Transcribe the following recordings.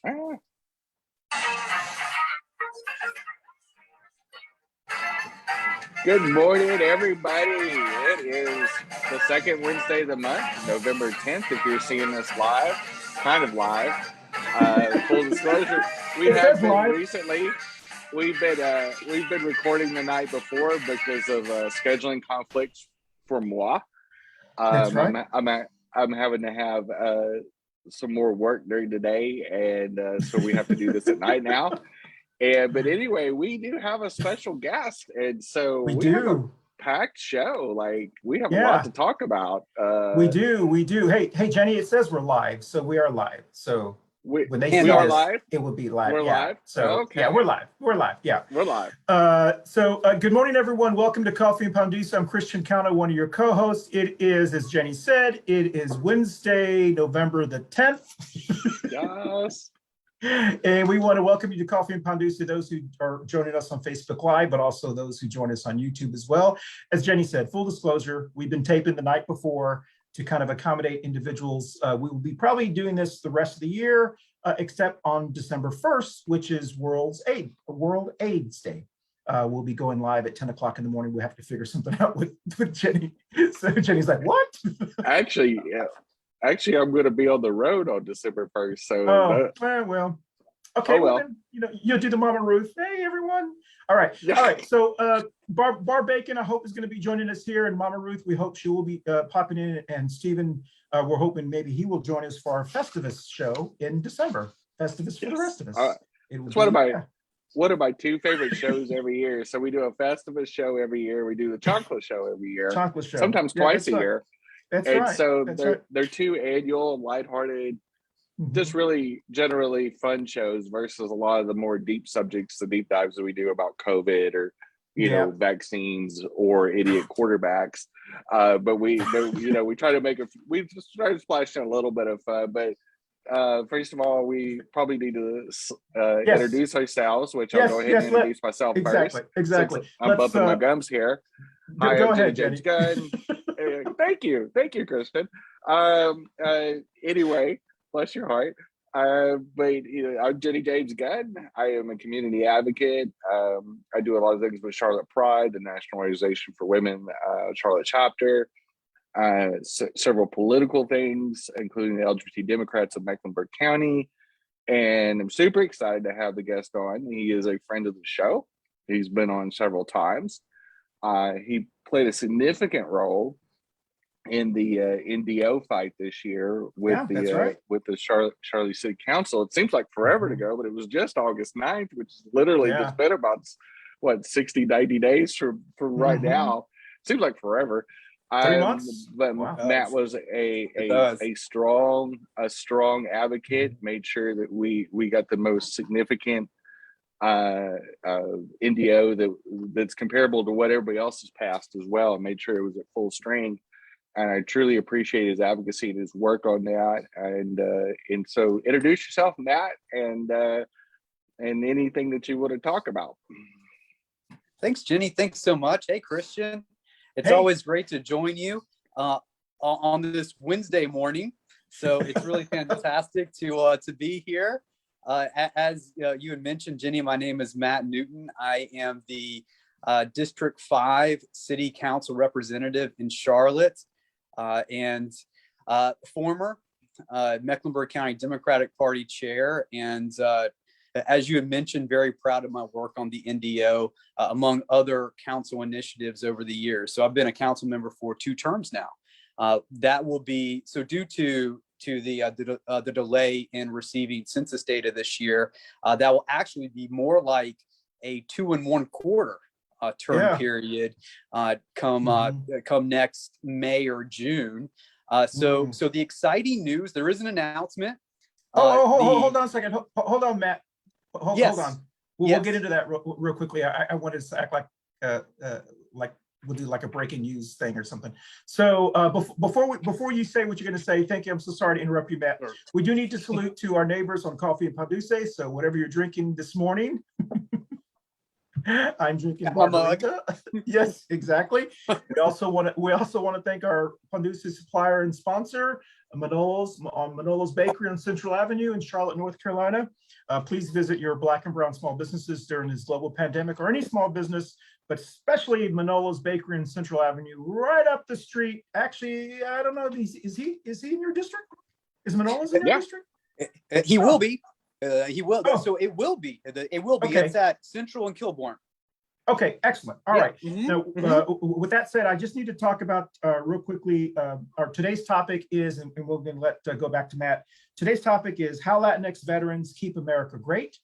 Ah. Good morning, everybody. It is the second Wednesday of the month, November 10th. If you're seeing this live, kind of live. Full disclosure, we have been live. Recently. We've been recording the night before because of scheduling conflicts for moi. That's right. I'm having to have some more work during the day, and so we have to do this at night now. But anyway, we do have a special guest, and so we have a packed show. Like, we have a lot to talk about. We do. Hey, Jenny, it says we're live, so we are live. So when they see are this, live. it will be live. We're live. So okay. Yeah, we're live. We're live. Yeah, we're live. So good morning, everyone. Welcome to Coffee Pan Dulce. I'm Christian Cano, one of your co-hosts. It is, as Jenny said, it is Wednesday, November the 10th. Yes. And we want to welcome you to Coffee Pan Dulce, those who are joining us on Facebook Live, but also those who join us on YouTube as well. As Jenny said, full disclosure, we've been taping the night before to kind of accommodate individuals. We will be probably doing this the rest of the year, except on December 1st, which is World AIDS Day. We'll be going live at 10 o'clock in the morning. We have to figure something out with Jenny. So Jenny's like, what? Actually, I'm going to be on the road on December 1st. So, well. Okay, well then, you'll do the Mama Ruth. Hey, everyone. All right. Yeah. All right. So Bar Bacon, I hope, is going to be joining us here. And Mama Ruth, we hope she will be popping in. And Stephen, we're hoping maybe he will join us for our Festivus show in December. Festivus for the rest of us. It's one of my two favorite shows every year. So we do a Festivus show every year. We do the chocolate show every year. Chocolate show. Sometimes twice a year. That's and right. So they're two annual, lighthearted, just really generally fun shows versus a lot of the more deep subjects, the deep dives that we do about COVID or vaccines or idiot quarterbacks. But we try to we just try to splash in a little bit of fun. But first of all, we probably need to introduce ourselves, which I'll go ahead and introduce myself first. Exactly. I'm bumping my gums here. Go ahead, Jenny. Thank you, Kristen. Anyway, bless your heart. But I'm Jenny-Jaymes Gunn. I am a community advocate. I do a lot of things with Charlotte Pride, the National Organization for Women, Charlotte Chapter. Several political things, including the LGBT Democrats of Mecklenburg County. And I'm super excited to have the guest on. He is a friend of the show. He's been on several times. He played a significant role in the NDO fight this year with the Charlotte City Council. It seems like forever to go, but it was just August 9th, which is literally just been about 60, 90 days from right now. Seems like forever. 3 months. But Matt was a strong advocate, made sure that we got the most significant NDO that's comparable to what everybody else has passed as well, and made sure it was at full strength. And I truly appreciate his advocacy and his work on that. And so introduce yourself, Matt, and anything that you want to talk about. Thanks, Jenny. Thanks so much. Hey, Christian. It's always great to join you on this Wednesday morning. So it's really fantastic to be here. As you had mentioned, Jenny, my name is Matt Newton. I am the District 5 City Council representative in Charlotte. And former Mecklenburg County Democratic Party chair. And as you had mentioned, very proud of my work on the NDO, among other council initiatives over the years. So I've been a council member for 2 terms now. That will be, so due to the delay in receiving census data this year, that will actually be more like a 2 1/4 term period come next May or June. So the exciting news, there is an announcement. Hold on a second. Hold on, Matt. Hold on. We'll get into that real quickly. I wanted to act like we'll do like a breaking news thing or something. So before you say what you're going to say, thank you. I'm so sorry to interrupt you, Matt. Sure. We do need to salute to our neighbors on Coffee Pan Dulce. So whatever you're drinking this morning, I'm drinking margarita. Yes, exactly. We also want to thank our Pan Dulce supplier and sponsor, Manolo's Bakery on Central Avenue in Charlotte, North Carolina. Please visit your Black and brown small businesses during this global pandemic, or any small business, but especially Manolo's Bakery on Central Avenue, right up the street. Actually, I don't know, is he in your district? Is Manolo's in your district? He will be. He will. Oh. So it will be. It will be. Okay. It's at Central and Kilbourne. Okay, excellent. All right. Mm-hmm. Now, with that said, I just need to talk about real quickly. Our today's topic is, and we're going to let go back to Matt. Today's topic is how Latinx veterans keep America great,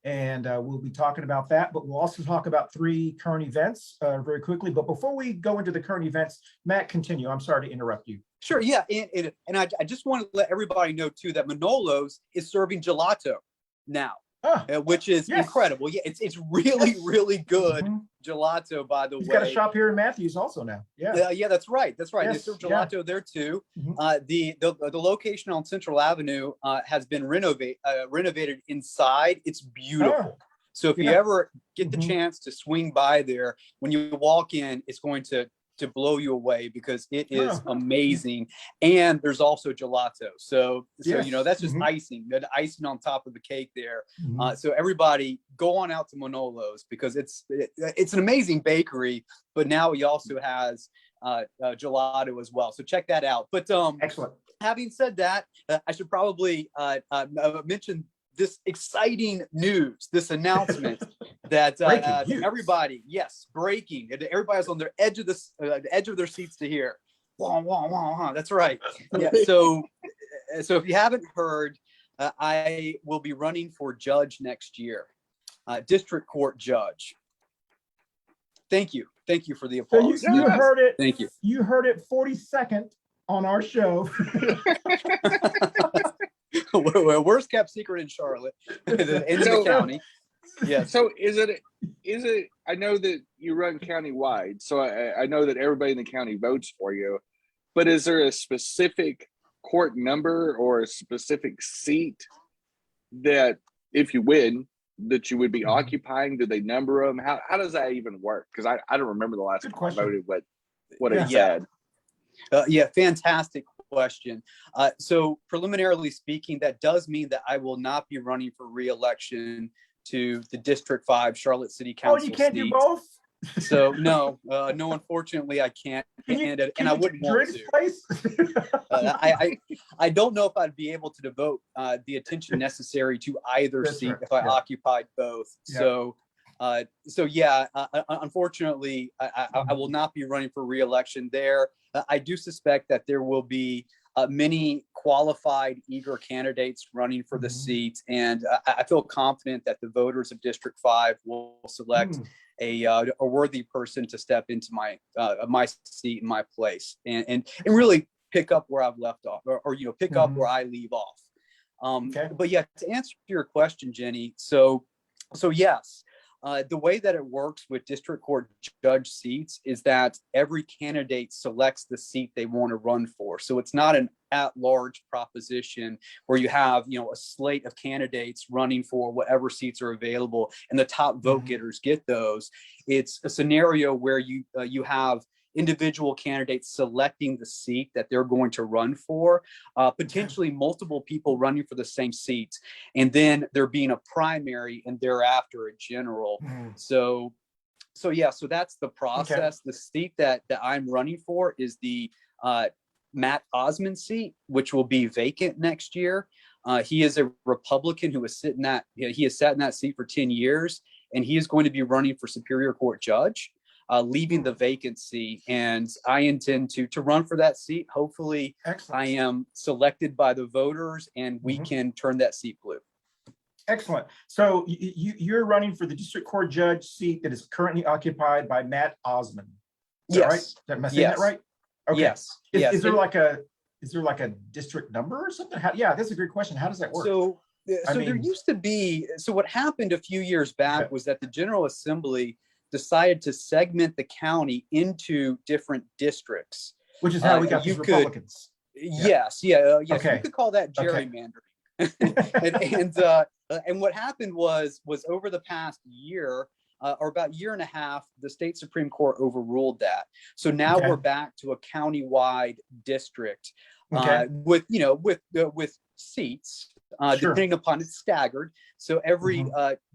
and we'll be talking about that. But we'll also talk about 3 current events very quickly. But before we go into the current events, Matt, continue. I'm sorry to interrupt you. Sure. Yeah, and I just want to let everybody know too that Manolo's is serving gelato now. Which is incredible. Yeah, it's really, really good gelato, by the way. He's got a shop here in Matthews also now. Yeah, that's right. That's right. Yes, they serve gelato there too. The location on Central Avenue has been renovated inside. It's beautiful. So if you ever get the chance to swing by there, when you walk in, it's going to blow you away because it is amazing. And there's also gelato. So you know, that's just icing, the icing on top of the cake there. So everybody go on out to Manolo's because it's an amazing bakery, but now he also has gelato as well. So check that out. But excellent. Having said that, I should probably mention this exciting news, this announcement that everybody, breaking. Everybody's on their edge of their seats to hear. Wah, wah, wah, wah. That's right. Yeah. So if you haven't heard, I will be running for judge next year, district court judge. Thank you for the applause. So you heard it. Thank you. You heard it 42nd on our show. Worst kept secret in Charlotte, in the county. Yeah. So is it? I know that you run county-wide, so I know that everybody in the county votes for you. But is there a specific court number or a specific seat that, if you win, that you would be occupying? Do they number them? How does that even work? Because I don't remember the last time I voted what it said. Fantastic question. So preliminarily speaking, that does mean that I will not be running for re-election to the District 5 Charlotte City Council. Oh, you can't seat. do both? So no, unfortunately I can't. And I wouldn't want to. Place? I don't know if I'd be able to devote the attention necessary to either seat if I occupied both. So unfortunately, I will not be running for re-election there. I do suspect that there will be many qualified, eager candidates running for the seat, and I feel confident that the voters of District 5 will select a worthy person to step into my seat in my place, and really pick up where I've left off, or pick up where I leave off. But yeah, to answer your question, Jenny, so yes. The way that it works with district court judge seats is that every candidate selects the seat they want to run for. So it's not an at-large proposition where you have, a slate of candidates running for whatever seats are available and the top vote getters get those. It's a scenario where you have individual candidates selecting the seat that they're going to run for, potentially multiple people running for the same seat, and then there being a primary and thereafter a general. So that's the process. The seat that I'm running for is the Matt Osmond seat, which will be vacant next year. He is a Republican who has sat in that seat for 10 years, and he is going to be running for Superior Court judge. Leaving the vacancy, and I intend to run for that seat. Hopefully, I am selected by the voters, and we can turn that seat blue. Excellent. So you're running for the district court judge seat that is currently occupied by Matt Osmond. Is that right? Am I saying that right? Okay. Yes. Is there like a district number or something? That's a great question. How does that work? So there used to be. So what happened a few years back was that the General Assembly decided to segment the county into different districts, which is how we got these Republicans. Yes. Okay. So you could call that gerrymandering. And what happened was over the past year, or about a year and a half, the state Supreme Court overruled that. So now we're back to a county-wide district. Okay. with seats, Sure. depending upon it's staggered. So every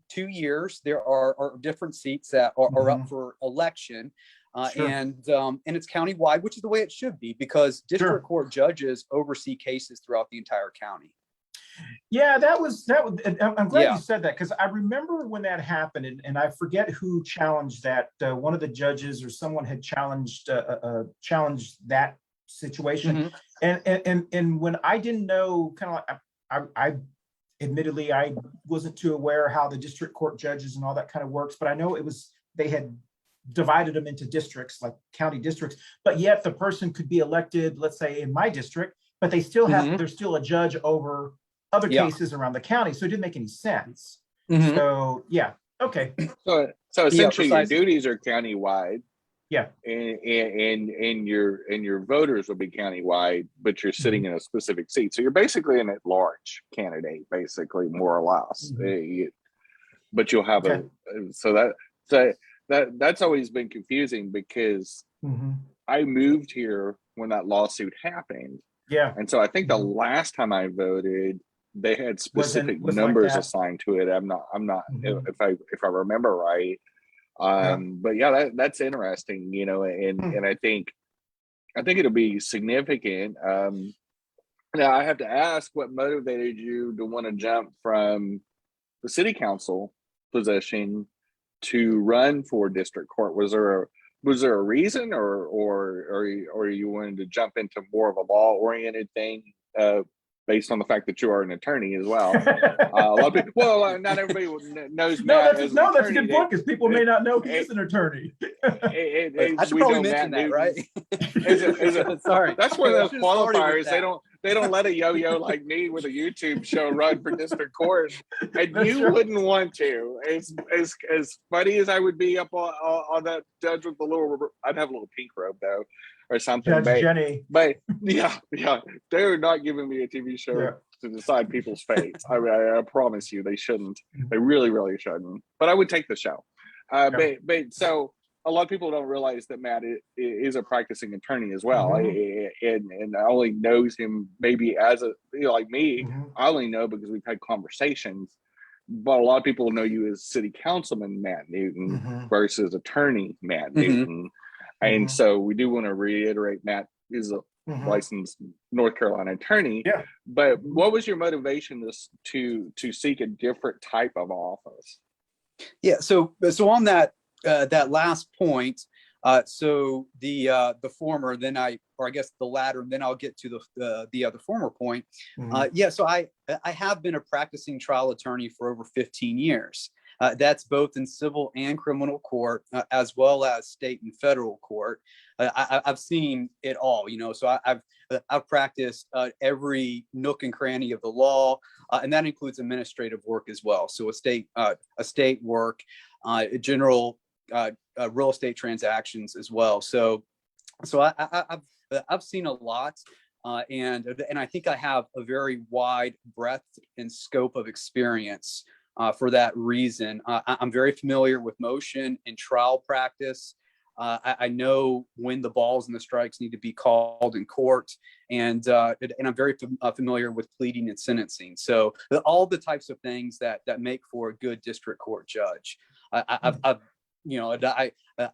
2 years there are different seats that are up for election. Sure. And it's countywide, which is the way it should be, because district court judges oversee cases throughout the entire county. Yeah, that was. I'm glad you said that, because I remember when that happened, and I forget who challenged that. One of the judges or someone had challenged that situation, and when I didn't know, kind of like I admittedly I wasn't too aware how the district court judges and all that kind of works, but I know they had divided them into districts, like county districts, but yet the person could be elected, let's say in my district, but they still have they're still a judge over other cases around the county, so it didn't make any sense. So okay. So essentially your duties are countywide. Yeah. And your voters will be countywide, but you're sitting in a specific seat. So you're basically an at-large candidate, basically, more or less. But you'll have that's always been confusing, because I moved here when that lawsuit happened. Yeah. And so I think the last time I voted, they had specific numbers like assigned to it. I'm not if I remember right. But yeah, that's interesting, and I think it'll be significant. Now I have to ask, what motivated you to want to jump from the city council position to run for district court? Was there a reason, or you wanted to jump into more of a law-oriented thing, based on the fact that you are an attorney as well? A lot of people, well, not everybody knows Matt as an attorney. That's a good point, because people may not know he's an attorney. I should probably mention that, right? Sorry, that's one of those qualifiers. They don't let a yo-yo like me with a YouTube show run for district court, and you wouldn't want to. As funny as I would be up on that judge with the little, I'd have a little pink robe though, or something. Judge Jenny. But yeah, they're not giving me a TV show to decide people's fates. I promise you, they shouldn't. They really, really shouldn't. But I would take the show. But so a lot of people don't realize that Matt is a practicing attorney as well, and I only knows him maybe as a like me. I only know because we've had conversations. But a lot of people know you as city councilman Matt Newton versus attorney Matt Newton. And so we do want to reiterate, Matt is a licensed North Carolina attorney. Yeah. But what was your motivation to seek a different type of office? Yeah. So on that last point, so the former, then I guess the latter, and then I'll get to the other former point. So I have been a practicing trial attorney for over 15 years. That's both in civil and criminal court, as well as state and federal court. I've seen it all, so I've practiced every nook and cranny of the law, and that includes administrative work as well. So estate work, general real estate transactions as well. So I've seen a lot. And I think I have a very wide breadth and scope of experience for that reason. I'm very familiar with motion and trial practice. I know when the balls and the strikes need to be called in court, and I'm very familiar with pleading and sentencing. So all the types of things that make for a good district court judge. I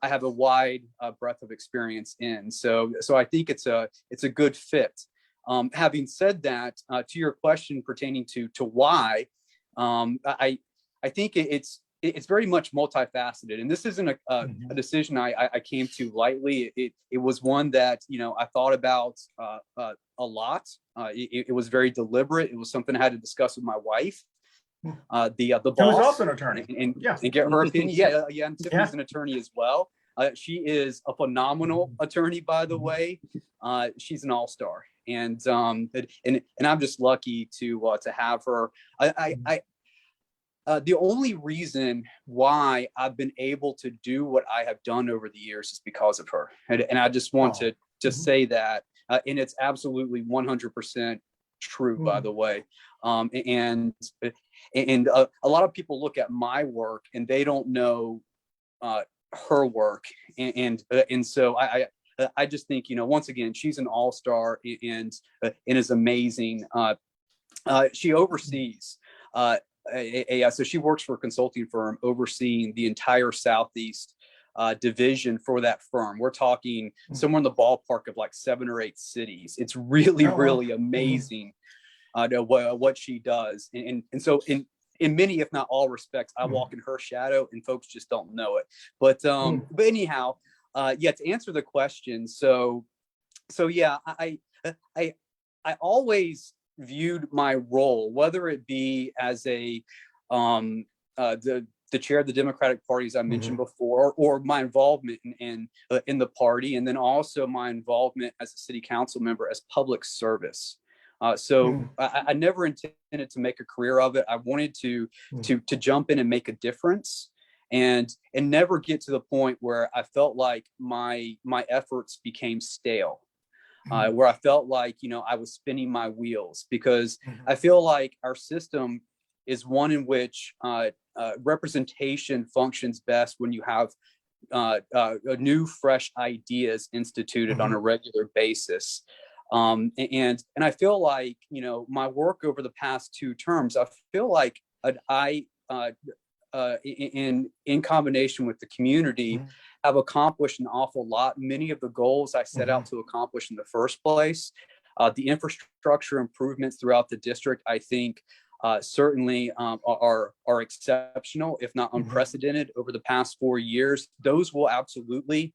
have a wide breadth of experience in. So I think it's a good fit. Having said that, to your question pertaining to why, I think it's very much multifaceted, and this isn't a decision I came to lightly. It was one that I thought about a lot. It was very deliberate. It was something I had to discuss with my wife. The boss, who is also an attorney, and get her opinion. And Tiffany's an attorney as well. She is a phenomenal attorney, by the way. She's an all-star, and I'm just lucky to have her. The only reason why I've been able to do what I have done over the years is because of her, and I just want to just say that, and it's absolutely 100% true, by the way. And a lot of people look at my work and they don't know her work, and so I just think, once again, she's an all-star and is amazing. She oversees so she works for a consulting firm overseeing the entire Southeast division for that firm. We're talking somewhere in the ballpark of like 7 or 8 cities. It's really, really amazing what she does. And so in many, if not all respects, I walk in her shadow and folks just don't know it. But anyhow, to answer the question. So yeah, I always viewed my role, whether it be as the chair of the Democratic Party, as I mentioned before, or my involvement in the party, and then also my involvement as a city council member as public service. I never intended to make a career of it. I wanted to jump in and make a difference, and never get to the point where I felt like my efforts became stale. Where I felt like, I was spinning my wheels, because I feel like our system is one in which representation functions best when you have new, fresh ideas instituted on a regular basis. And I feel like, my work over the past 2 terms, I feel like in combination with the community, have accomplished an awful lot. Many of the goals I set out to accomplish in the first place. The infrastructure improvements throughout the district, I think, certainly are exceptional, if not unprecedented, over the past 4 years. Those will absolutely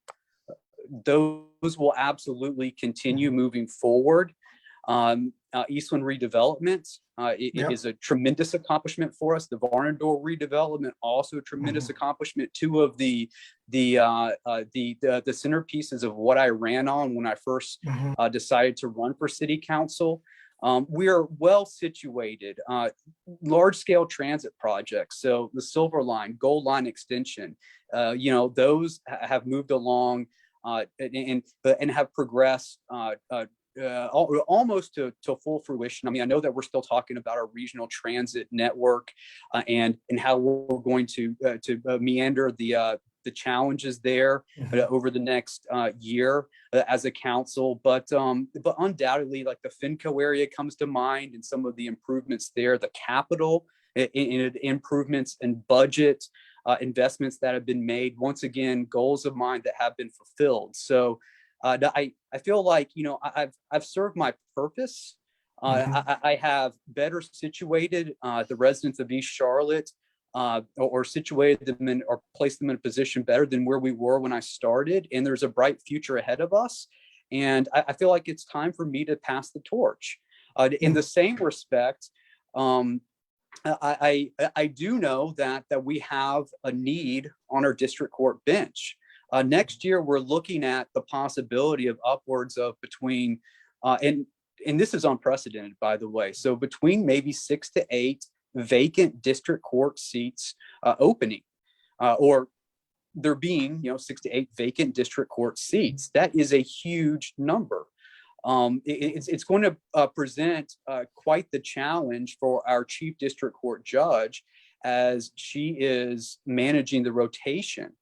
continue moving forward. Eastland redevelopment is a tremendous accomplishment for us. The Varnador redevelopment, also a tremendous accomplishment. 2 of the centerpieces of what I ran on when I first decided to run for city council. We are well situated, large scale transit projects. So the Silver Line, Gold Line extension, those have moved along and have progressed almost to full fruition. I mean, I know that we're still talking about our regional transit network and how we're going to meander the challenges there over the next year as a council, but undoubtedly, like the Finco area comes to mind, and some of the improvements there, the capital improvements and budget investments that have been made. Once again, goals of mine that have been fulfilled. So I feel like, I've served my purpose. I have better situated the residents of East Charlotte, or situated them or placed them in a position better than where we were when I started. And there's a bright future ahead of us. And I feel like it's time for me to pass the torch. In the same respect, I do know that we have a need on our district court bench. Next year, we're looking at the possibility of upwards of between, and this is unprecedented, by the way, so between maybe 6 to 8 vacant district court seats opening, or there being, 6 to 8 vacant district court seats. That is a huge number. It's going to present quite the challenge for our chief district court judge as she is managing the rotation.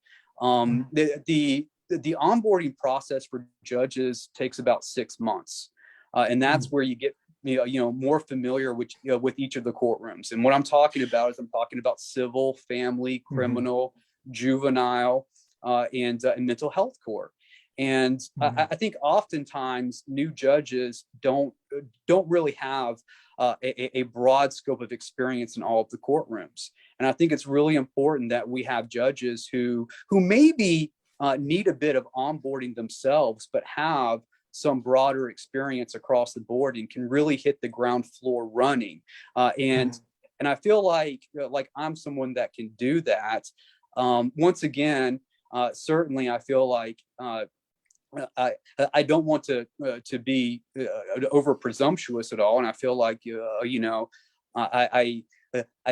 The onboarding process for judges takes about 6 months, and that's where you get more familiar with each of the courtrooms. And what I'm talking about is civil, family, criminal, juvenile, and mental health court. And I think oftentimes new judges don't really have a broad scope of experience in all of the courtrooms. And I think it's really important that we have judges who maybe need a bit of onboarding themselves, but have some broader experience across the board and can really hit the ground floor running. And I feel like I'm someone that can do that. Once again, certainly I feel like I don't want to be over presumptuous at all, and I feel like I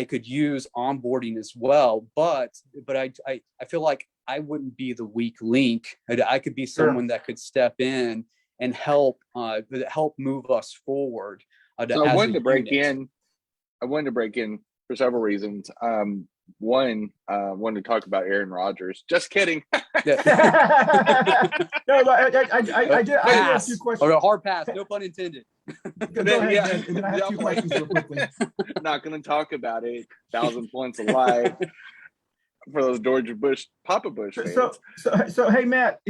could use onboarding as well, but I feel like I wouldn't be the weak link. I could be someone that could step in and help move us forward. So I wanted to break in for several reasons. one, wanted to talk about Aaron Rodgers. Just kidding. No, I did have two questions. A hard pass, no pun intended. Go ahead, and then I have two questions real quickly. Not going to talk about it. 1,000 points of light for those Georgia Bush, Papa Bush fans. So hey, Matt,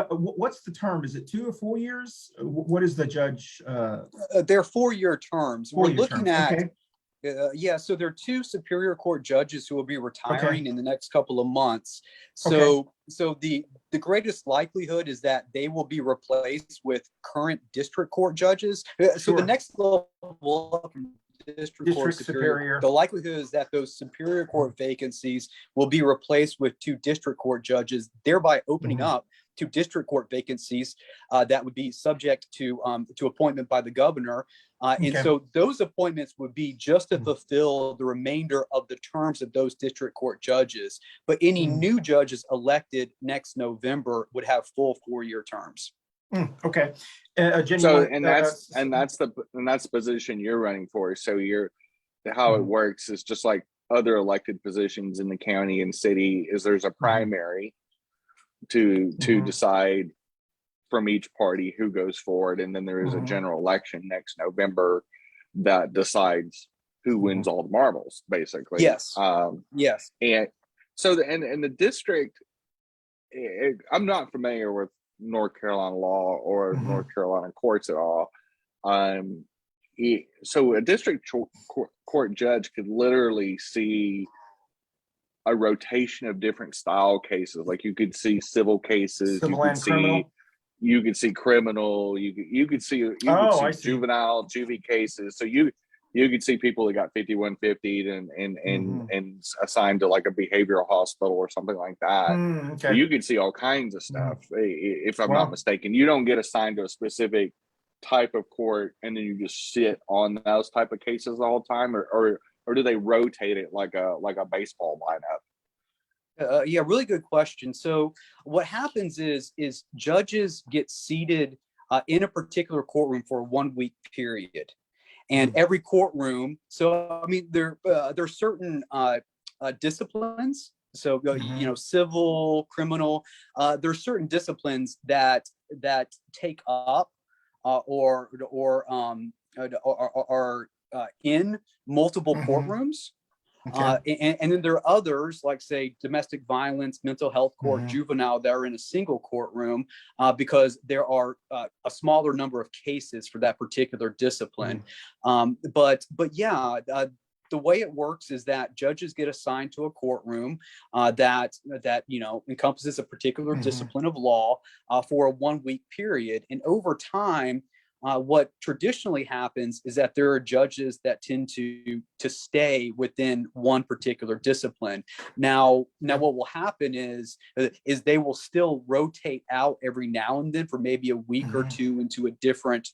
what's the term? Is it 2 or 4 years? What is the judge? They're 4-year terms. We're looking at. Okay. So there are 2 Superior Court judges who will be retiring in the next couple of months. So the greatest likelihood is that they will be replaced with current district court judges. So the next level up from district court superior, the likelihood is that those Superior Court vacancies will be replaced with 2 district court judges, thereby opening up 2 district court vacancies that would be subject to appointment by the governor. And so those appointments would be just to fulfill the remainder of the terms of those district court judges. But any new judges elected next November would have full 4-year terms. Okay. Jenny, so that's the position you're running for. So how it works is just like other elected positions in the county and city. Is there's a primary to decide from each party who goes forward, and then there is a general election next November that decides who wins all the marbles, basically. Yes. Yes. And so the district, I'm not familiar with North Carolina law or North Carolina courts at all. So a district court judge could literally see a rotation of different style cases. Like you could see civil cases, you could see criminal, you could see juvenile, juvie cases. So you could see people that got 5150 and assigned to like a behavioral hospital or something like that. So you could see all kinds of stuff. If I'm not mistaken, you don't get assigned to a specific type of court and then you just sit on those type of cases all the time, or do they rotate it like a baseball lineup? Yeah, really good question. So what happens is judges get seated in a particular courtroom for a 1-week period, and every courtroom. So I mean, there's certain disciplines. So civil, criminal. There's certain disciplines that take up or are in multiple courtrooms. And then there are others, like say domestic violence, mental health court, juvenile, that are in a single courtroom because there are a smaller number of cases for that particular discipline. But yeah, the way it works is that judges get assigned to a courtroom that encompasses a particular discipline of law for a 1-week period, and over time. What traditionally happens is that there are judges that tend to stay within one particular discipline. Now what will happen is they will still rotate out every now and then for maybe a week or two into a different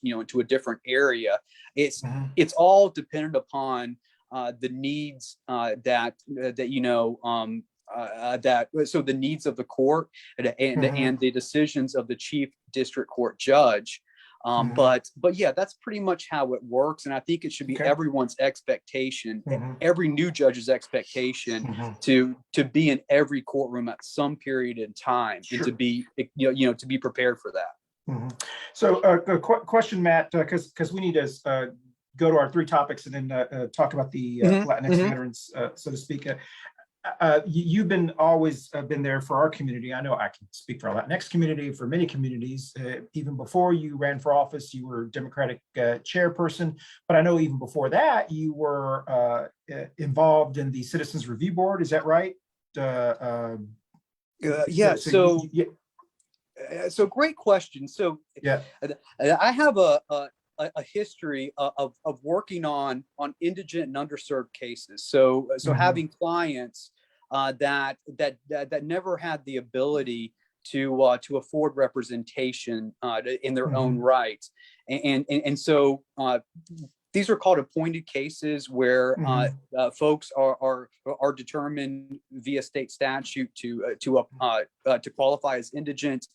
area. It's all dependent upon the needs so the needs of the court and the decisions of the chief district court judge. But yeah, that's pretty much how it works. And I think it should be everyone's expectation, every new judge's expectation to be in every courtroom at some period in time and to be prepared for that. So a question, Matt, because we need to go to our 3 topics and then talk about the Latinx veterans, so to speak. You've always been there for our community. I know I can speak for our Latinx community, for many communities. Even before you ran for office, you were Democratic chairperson. But I know even before that, you were involved in the Citizens Review Board. Is that right? So great question. So I have a history of working on indigent and underserved cases. So having clients that never had the ability to afford representation in their own right, and so these are called appointed cases where folks are determined via state statute to qualify as indigent,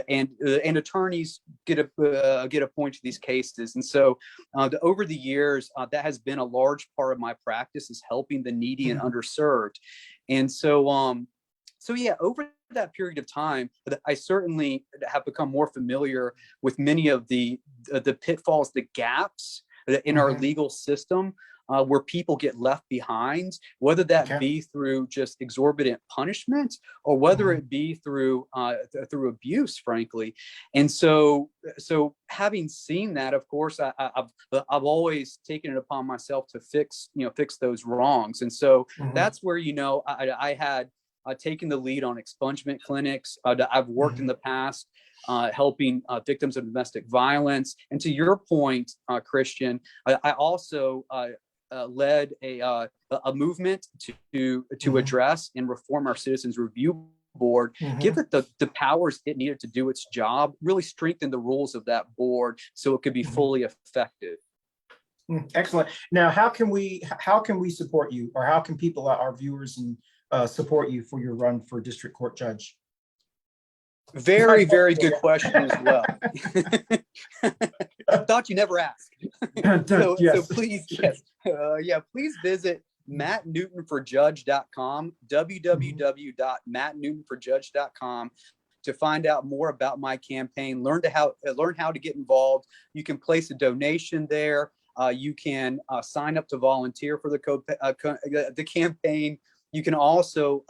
and attorneys get appointed to these cases. And so over the years, that has been a large part of my practice, is helping the needy and underserved. And so yeah, over that period of time, I certainly have become more familiar with many of the pitfalls, the gaps in our legal system, where people get left behind, whether that be through just exorbitant punishment, or whether it be through abuse, frankly. And so having seen that, of course, I've always taken it upon myself to fix those wrongs. And so that's where I had taken the lead on expungement clinics. I've worked in the past helping victims of domestic violence. And to your point, Christian, I also led a movement to address and reform our Citizens Review Board, give it the powers it needed to do its job, really strengthen the rules of that board so it could be fully effective. Excellent. Now, how can we support you, or how can people, our viewers, and support you for your run for district court judge? Very, very good question as well. I thought you never asked. So please, please visit mattnewtonforjudge.com, www.mattnewtonforjudge.com, to find out more about my campaign, learn how to get involved. You can place a donation there. You can sign up to volunteer for the campaign. You can also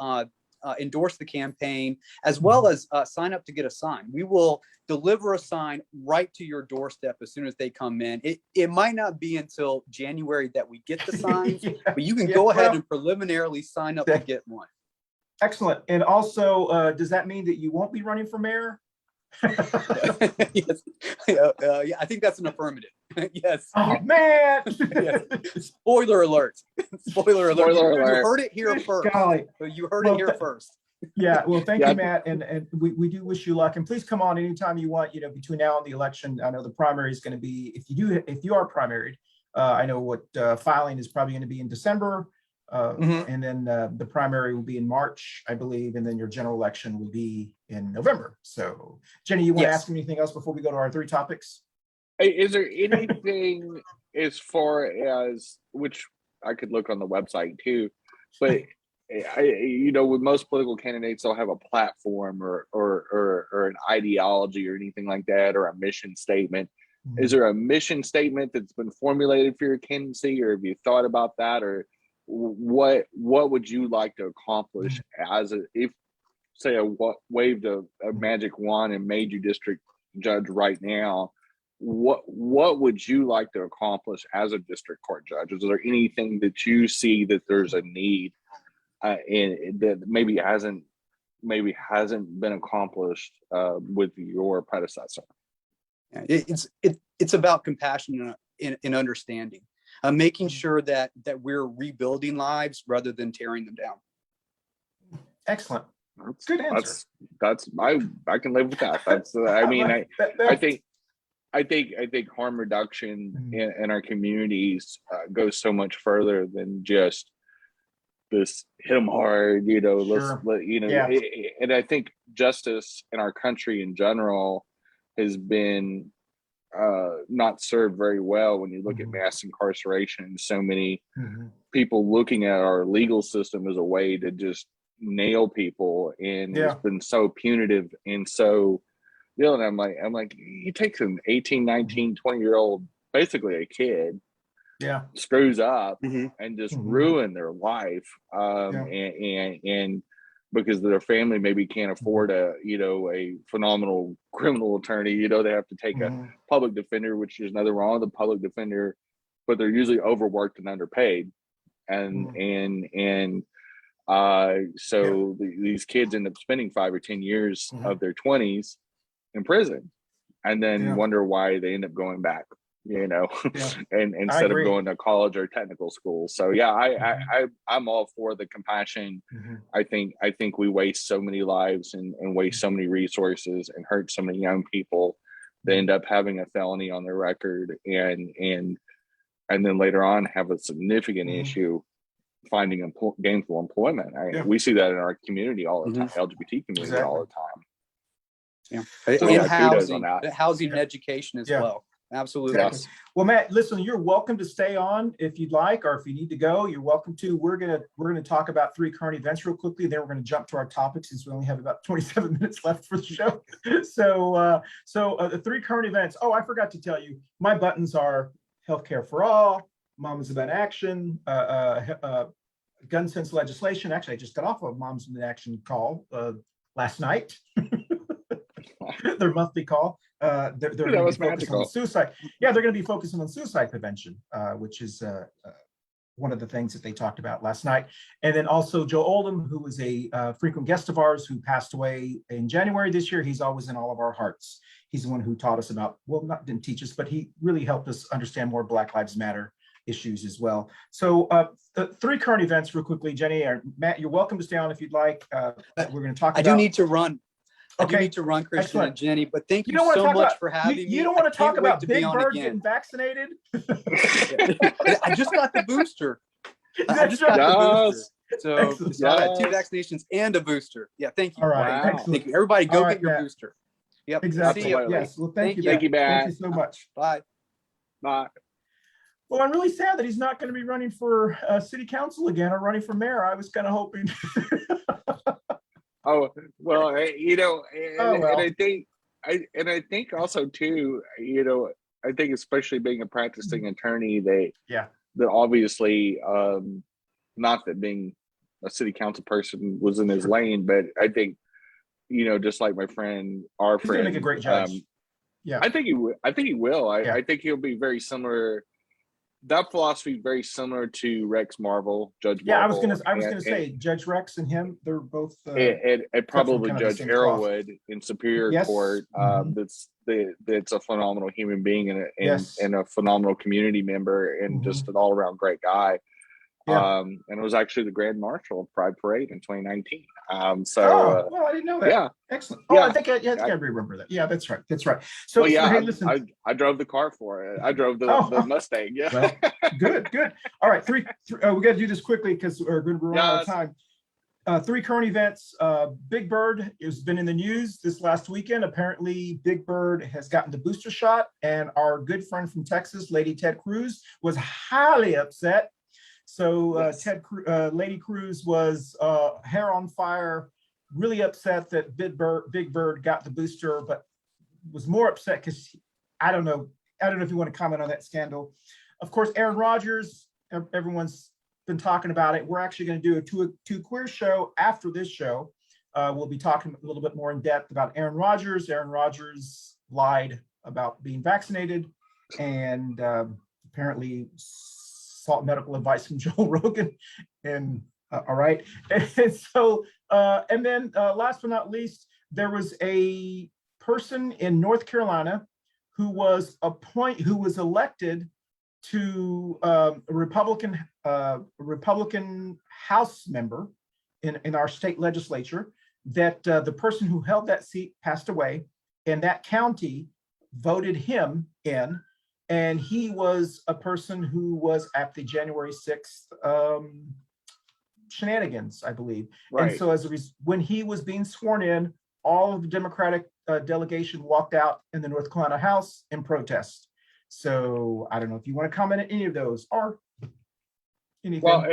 endorse the campaign, as well as sign up to get a sign. We will deliver a sign right to your doorstep as soon as they come in. It might not be until January that we get the signs, but you can go ahead and preliminarily sign up to get one. Excellent. And also, does that mean that you won't be running for mayor? Yes. Yeah, I think that's an affirmative. Yes. Oh man. Yes. Spoiler alert. Spoiler alert. You heard it here first. Golly. You heard it here first. Yeah. Well, thank you, Matt. And we do wish you luck. And please come on anytime you want, between now and the election. I know the primary is going to be, if you are primaried, I know what filing is probably going to be in December. And then the primary will be in March, I believe, and then your general election will be in November. So, Jenny, you want to ask me anything else before we go to our 3 topics? Is there anything as far as, which I could look on the website too, but with most political candidates, they'll have a platform or an ideology or anything like that, or a mission statement. Is there a mission statement that's been formulated for your candidacy, or have you thought about that, or what would you like to accomplish if say I waved a magic wand and made you district judge right now? What would you like to accomplish as a district court judge? Is there anything that you see that there's a need and that maybe hasn't been accomplished with your predecessor? It's about compassion and understanding. Making sure that we're rebuilding lives rather than tearing them down. Excellent. That's good answer. I can live with that. That's I think harm reduction in our communities goes so much further than just this hit them hard, and I think justice in our country in general has been not served very well when you look at mass incarceration and so many people looking at our legal system as a way to just nail people, and it's been so punitive and so and I'm like you take some 18, 19, 20-year-old, basically a kid, screws up and just ruin their life, and because their family maybe can't afford a phenomenal criminal attorney, they have to take a public defender, which there's nothing wrong with a public defender, but they're usually overworked and underpaid, so these kids end up spending 5 or 10 years of their 20s in prison, and then wonder why they end up going back, and instead of going to college or technical school. So I'm all for the compassion. I think we waste so many lives and waste so many resources and hurt so many young people. They end up having a felony on their record, and and then later on have a significant Mhm. issue finding gainful employment. Yeah. We see that in our community all the time, Mhm. LGBT community Exactly. all the time. Yeah. So, And yeah, kudos housing, on that. housing and Yeah. education as Yeah. well. Absolutely. Exactly. Yes. Well, Matt, listen, you're welcome to stay on if you'd like, or if you need to go, you're welcome to. We're gonna talk about 3 current events real quickly. Then we're gonna jump to our topics since we only have about 27 minutes left for the show. So the 3 current events. Oh, I forgot to tell you, my buttons are healthcare for all, Moms About Action, gun sense legislation. Actually, I just got off a Moms in Action call last night. Their monthly call. They're going to be focusing on suicide. Yeah, they're going to be focusing on suicide prevention, which is one of the things that they talked about last night. And then also Joe Oldham, who was a frequent guest of ours who passed away in January this year. He's always in all of our hearts. He's the one who taught us about, well, didn't teach us, but he really helped us understand more Black Lives Matter issues as well. So 3 current events real quickly. Jenny or Matt, you're welcome to stay on if you'd like. We're going to talk about. I do need to run. Okay. I do need to run, Christian Excellent. and Jenny, but thank you don't so talk much about, for having me. You don't want to talk about Big Bird again. getting vaccinated? I just got the booster. I just right. got the booster. So Excellent. I got 2 vaccinations and a booster. Yeah, thank you. All right. Wow. Excellent. Thank you. Everybody go All right, get your Matt. booster. Yep. Exactly. See ya. Yes. Well, thank you. Thank you, Matt. Thank you so much. Bye. Bye. Well, I'm really sad that he's not going to be running for city council again or running for mayor. I was kind of hoping. Oh, well, you know, and I think also too, you know, I think especially being a practicing attorney, that obviously, not that being a city council person was in his lane, but I think, you know, just like our He's friend, going to make a great judge. I think he will. I think he'll be very similar. That philosophy is very similar to Rex Marvel, Judge Marvel. I was gonna say Judge Rex and him. They're both and probably Judge Arrowwood in Superior Court. That's a phenomenal human being and a phenomenal community member and just an all around great guy. And it was actually the Grand Marshal of Pride Parade in 2019. Well, I didn't know that. Yeah, excellent. Oh, I think I remember that. Yeah, that's right. That's right. So, hey, listen, I drove the car for it. I drove the Mustang. Yeah, well, good. All right, we got to do this quickly because we're going to run out of time. 3 current events. Big Bird has been in the news this last weekend. Apparently, Big Bird has gotten the booster shot, and our good friend from Texas, Lady Ted Cruz, was highly upset. So Lady Cruz was hair on fire, really upset that Big Bird got the booster, but was more upset because I don't know if you want to comment on that scandal. Of course, Aaron Rodgers, everyone's been talking about it. We're actually going to do a two queer show after this show. We'll be talking a little bit more in depth about Aaron Rodgers. Aaron Rodgers lied about being vaccinated and apparently sought medical advice from Joe Rogan. And all right. And so, and then last but not least, there was a person in North Carolina who was elected to a Republican House member in our state legislature, that the person who held that seat passed away, and that county voted him in. And he was a person who was at the January 6th shenanigans, I believe. Right. And so when he was being sworn in, all of the Democratic delegation walked out in the North Carolina House in protest. So I don't know if you want to comment on any of those or anything. Well,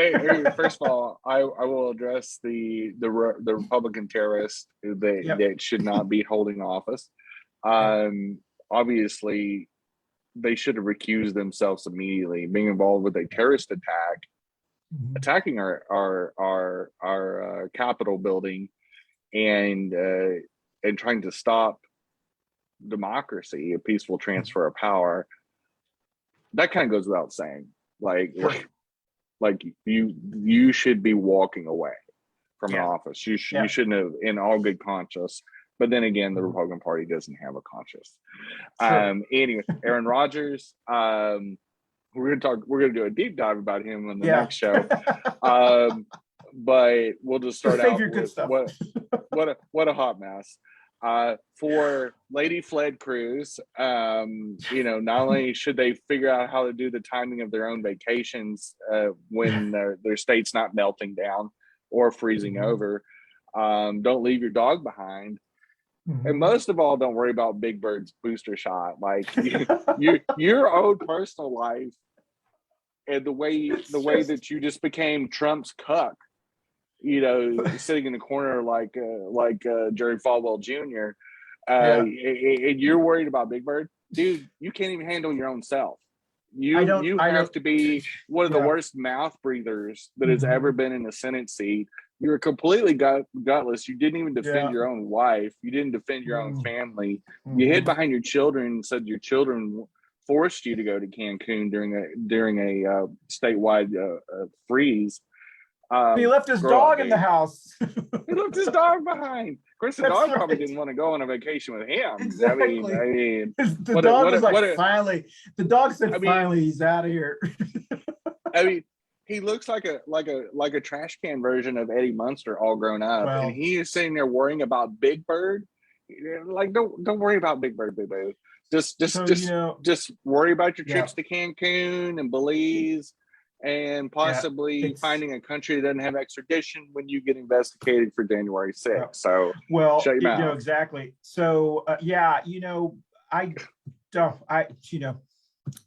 first of all, I will address the Republican terrorists that should not be holding office. Obviously, they should have recused themselves immediately. Being involved with a terrorist attack, attacking our Capitol building, and trying to stop democracy, a peaceful transfer of power. That kind of goes without saying. Like you should be walking away from an office. You shouldn't have, in all good conscience. But then again, the Republican Party doesn't have a conscience. Anyway, Aaron Rodgers. We're gonna do a deep dive about him on the next show. But we'll just start out with what a hot mess. For Lady Fled crews, not only should they figure out how to do the timing of their own vacations when their state's not melting down or freezing over, don't leave your dog behind. And most of all, don't worry about Big Bird's booster shot. Like your own personal life and the way that you just became Trump's cuck, sitting in the corner like Jerry Falwell Jr. And you're worried about Big Bird, dude. You can't even handle your own self. You have to be one of the worst mouth breathers that has ever been in a Senate seat. You were completely gutless. You didn't even defend your own wife. You didn't defend your own family. You hid behind your children and said your children forced you to go to Cancun during a statewide freeze. He left his dog in the house. He left his dog behind. Of course, the dog probably didn't want to go on a vacation with him. Exactly. The dog was like, finally. The dog said, finally, he's out of here. He looks like a trash can version of Eddie Munster all grown up, and he is sitting there worrying about Big Bird. Like, don't worry about Big Bird, Big Bird. Just worry about your trips to Cancun and Belize, and possibly finding a country that doesn't have extradition when you get investigated for January 6th. So, shut your mouth. Exactly. So,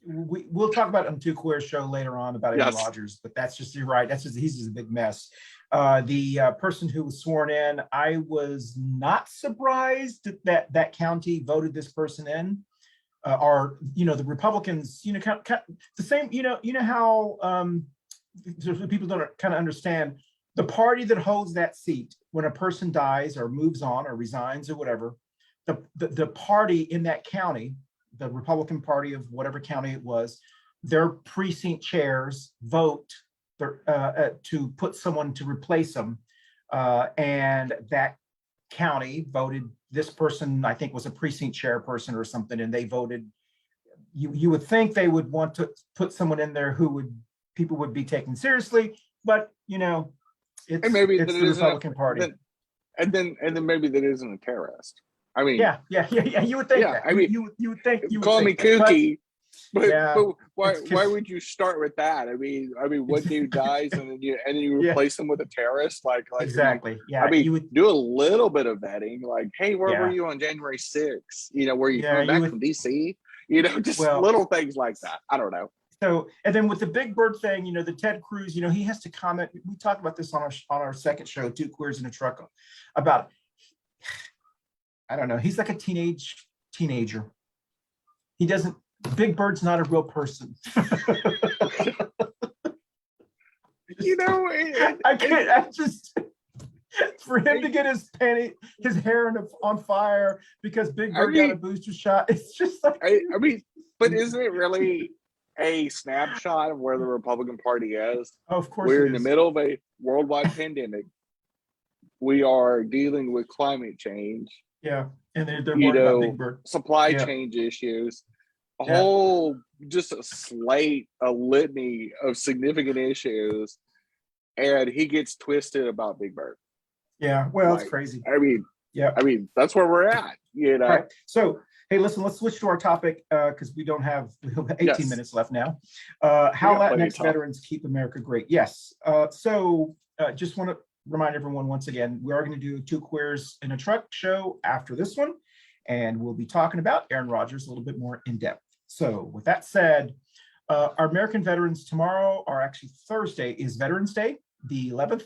we'll talk about it on Two Queer show later on about Aaron Rodgers, but that's just, you're right. He's just a big mess. The person who was sworn in, I was not surprised that county voted this person in. The Republicans, the same, how people don't kind of understand the party that holds that seat when a person dies or moves on or resigns or whatever, the party in that county, the Republican Party of whatever county it was, their precinct chairs vote to put someone to replace them. And that county voted this person, I think was a precinct chairperson or something, and they voted, you would think they would want to put someone in there people would be taken seriously, but it's the Republican Party. And then maybe that isn't a terrorist. I mean, you would think that. I mean, you would think you call me kooky, but why It's would you start with that? I mean, one dude dies and then you replace him with a terrorist, like exactly. You would do a little bit of vetting, like, hey, where were you on January 6th? Were you coming back from DC? Just little things like that. I don't know. So, and then with the Big Bird thing, the Ted Cruz, he has to comment. We talked about this on our second show, Two Queers in a Truck, about, I don't know. He's like a teenager. He doesn't. Big Bird's not a real person. I can't. I just for him to get his hair on fire because Big Bird got a booster shot. It's just like but isn't it really a snapshot of where the Republican Party is? Oh, of course, we're in the middle of a worldwide pandemic. We are dealing with climate change. Yeah, and they're worried about Big Bird. Supply chain issues, whole just a litany of significant issues, and he gets twisted about Big Bird. Yeah, well, it's crazy. I mean, that's where we're at. Right. So, hey, listen, let's switch to our topic because we have 18 minutes left now. How Latinx veterans keep America great. Yes. Just want to remind everyone once again, we are going to do Two Queers in a Truck show after this one, and we'll be talking about Aaron Rodgers a little bit more in depth. So with that said, our American veterans tomorrow, or actually Thursday, is Veterans Day, the 11th.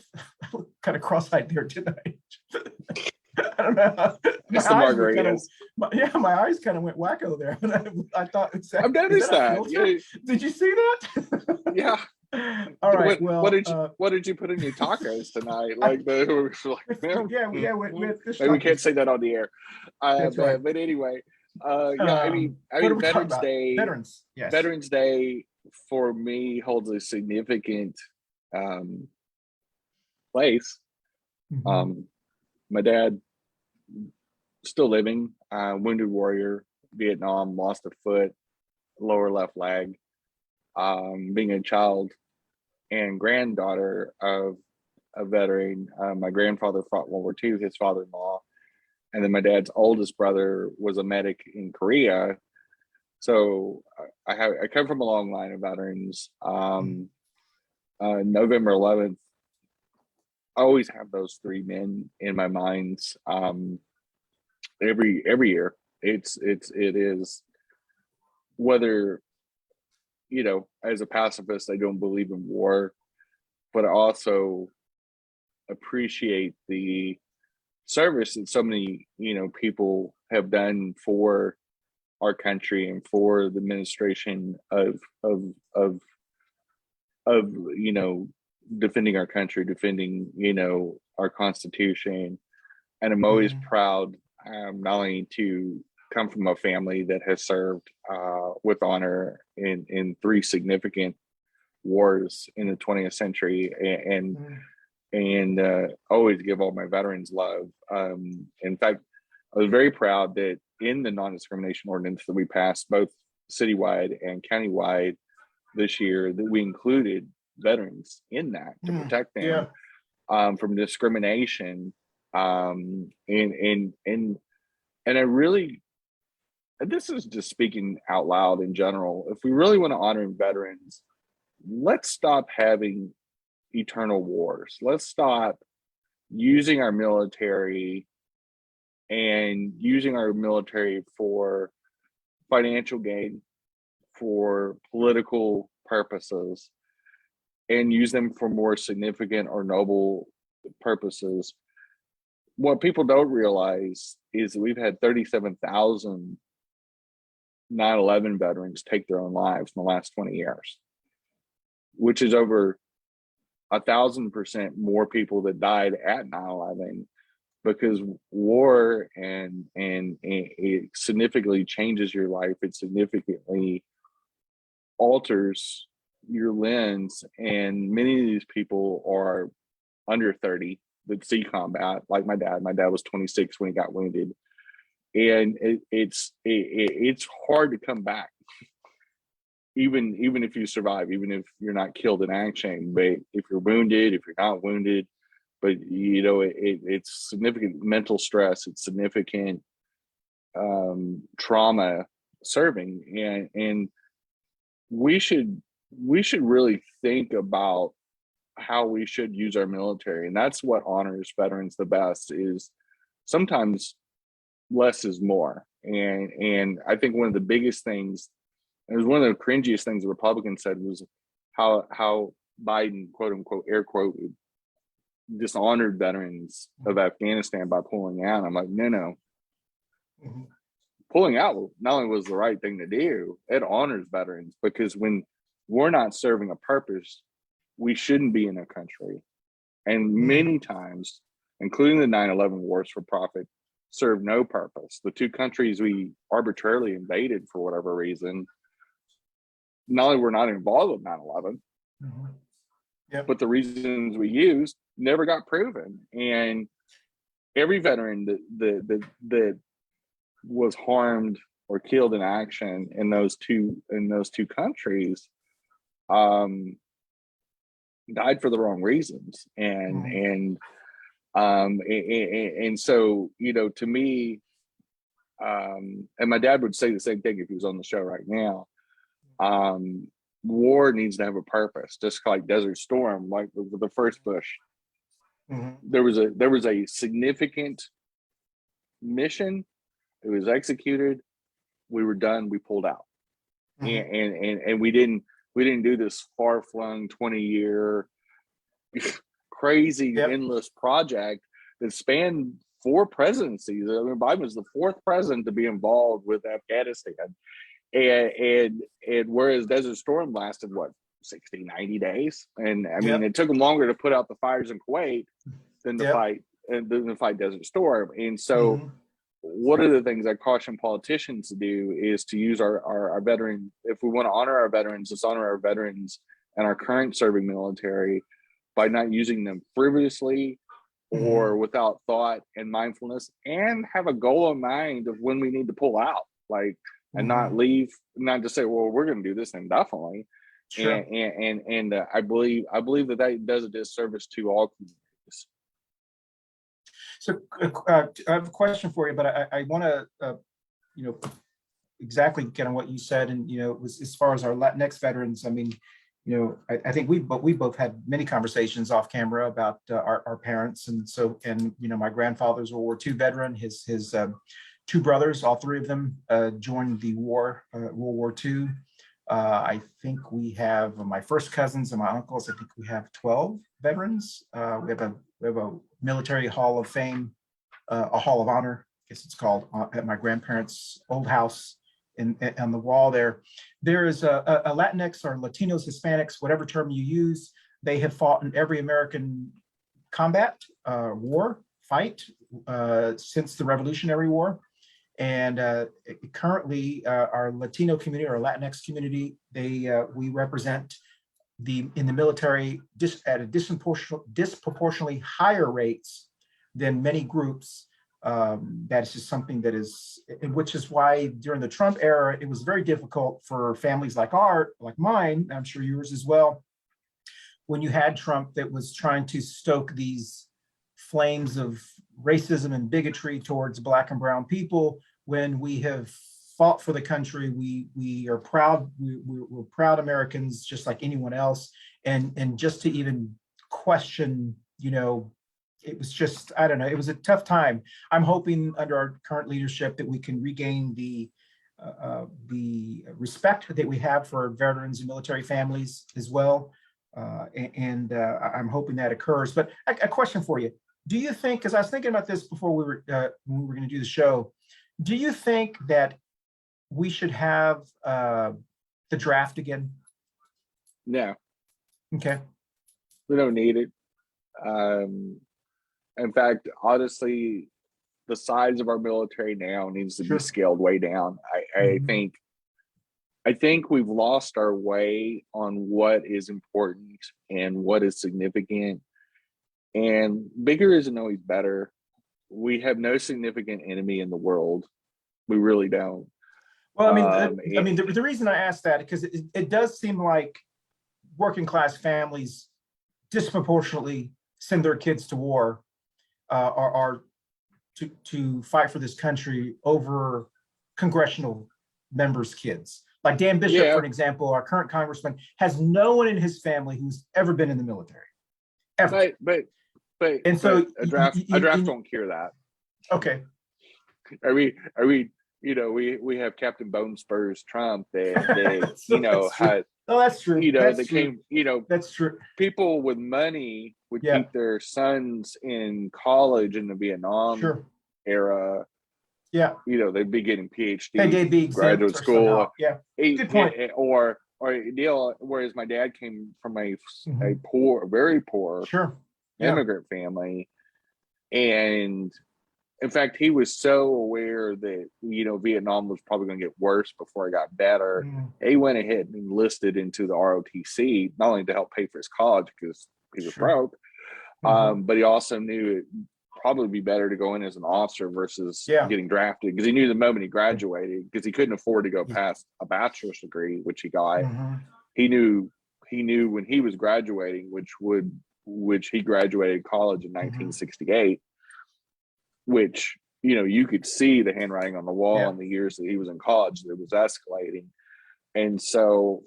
Kind of cross-eyed there tonight. I don't know. It's the margaritas. My eyes kind of went wacko there. I thought I've noticed that. Did you see that? Yeah. All right. What did you put in your tacos tonight? Maybe we can't say that on the air. But anyway, Veterans Day. Veterans Day for me holds a significant place. Mm-hmm. My dad, still living, wounded warrior, Vietnam, lost a foot, lower left leg. Being a child and granddaughter of a veteran, my grandfather fought World War II, his father-in-law, And then my dad's oldest brother was a medic in Korea. So I come from a long line of veterans. November 11th, I always have those three men in my mind. Every year, it is, whether, you know, as a pacifist, I don't believe in war, but I also appreciate the service that so many, you know, people have done for our country and for the administration of you know, defending our country, defending, you know, our Constitution. And I'm always proud, not only to come from a family that has served with honor in three significant wars in the 20th century, and always give all my veterans love. In fact, I was very proud that in the non-discrimination ordinance that we passed, both citywide and countywide this year, that we included veterans in that to protect them from discrimination. And I really, this is just speaking out loud in general, if we really want to honor veterans, let's stop having eternal wars. Let's stop using our military for financial gain, for political purposes, and use them for more significant or noble purposes. What people don't realize is that we've had 37,000 9/11 veterans take their own lives in the last 20 years, which is over 1,000% more people that died at 9/11, because war and it significantly changes your life. It significantly alters your lens, and many of these people are under 30 that see combat, like my dad. My dad was 26 when he got wounded, and it's hard to come back, even if you survive, even if you're not killed in action. But if you're wounded, if you're not wounded, but you know, it's significant mental stress, it's significant trauma serving, and we should really think about how we should use our military. And that's what honors veterans the best, is sometimes less is more. And I think one of the biggest things, it was one of the cringiest things the Republicans said, was how Biden, quote unquote, air quote, dishonored veterans of Afghanistan by pulling out. I'm like, no. Pulling out not only was the right thing to do, it honors veterans, because when we're not serving a purpose, we shouldn't be in a country. And many times, including the 9/11 wars for profit, serve no purpose. The two countries we arbitrarily invaded for whatever reason, not only were not involved with 9/11, but the reasons we used never got proven. And every veteran that was harmed or killed in action in those two countries died for the wrong reasons. And so, you know, to me, and my dad would say the same thing if he was on the show right now, war needs to have a purpose, just like Desert Storm, like with the first Bush. There was a significant mission. It was executed. We were done. We pulled out, and we didn't do this far-flung 20-year crazy endless project that spanned 4 presidencies. I mean, Biden was the 4th president to be involved with Afghanistan, and whereas Desert Storm lasted 60, 90 days, and I mean, it took them longer to put out the fires in Kuwait than to fight Desert Storm. And so one of the things I caution politicians to do is to use our veteran. If we want to honor our veterans, let's honor our veterans and our current serving military by not using them frivolously or without thought and mindfulness, and have a goal in mind of when we need to pull out, like, and not leave, not to say, well, we're going to do this indefinitely. And I believe that does a disservice to all communities. So I have a question for you, but I want to, exactly kind of what you said. And, it was as far as our Latinx veterans, I mean, I think we both had many conversations off camera about our parents. And so, my grandfather's World War II veteran, his two brothers, all three of them joined the war, World War II. I think we have my first cousins and my uncles. I think we have 12 veterans. We have a military hall of fame, a hall of honor, I guess it's called, at my grandparents' old house. On the wall there is a Latinx or Latinos, Hispanics, whatever term you use. They have fought in every American combat, war, fight since the Revolutionary War. And currently, our Latino community or Latinx community, we represent in the military at a disproportionately higher rates than many groups. That is just something that is, which is why during the Trump era, it was very difficult for families like mine, I'm sure yours as well, when you had Trump that was trying to stoke these flames of racism and bigotry towards Black and brown people. When we have fought for the country, we are proud, we're proud Americans just like anyone else. And just to even question, it was just, I don't know, it was a tough time. I'm hoping under our current leadership that we can regain the respect that we have for veterans and military families as well. I'm hoping that occurs. But a question for you. Do you think, because I was thinking about this before when we were going to do the show, do you think that we should have the draft again? No. Okay. We don't need it. In fact, honestly, the size of our military now needs to be scaled way down. I think we've lost our way on what is important and what is significant. And bigger isn't always better. We have no significant enemy in the world. We really don't. Well, the reason I asked that, because it does seem like working class families disproportionately send their kids to war, are to fight for this country over congressional members' kids. Like Dan Bishop, for an example, our current congressman, has no one in his family who's ever been in the military, ever. But and so a draft don't cure that. Okay. Are we? We have Captain Bone Spurs Trump. They had. No, that's true. That's true. People with money would keep their sons in college in the Vietnam era. Yeah. They'd be getting PhD, they'd be graduate school. Yeah. Good point. Or deal. Whereas my dad came from a very poor immigrant family, and in fact, he was so aware that, Vietnam was probably going to get worse before it got better. He went ahead and enlisted into the ROTC, not only to help pay for his college because he was broke, but he also knew it'd probably be better to go in as an officer versus getting drafted, because he knew the moment he graduated, because he couldn't afford to go past a bachelor's degree, which he got. He knew when he was graduating, which he graduated college in 1968. Which, you could see the handwriting on the wall in the years that he was in college that it was escalating. And so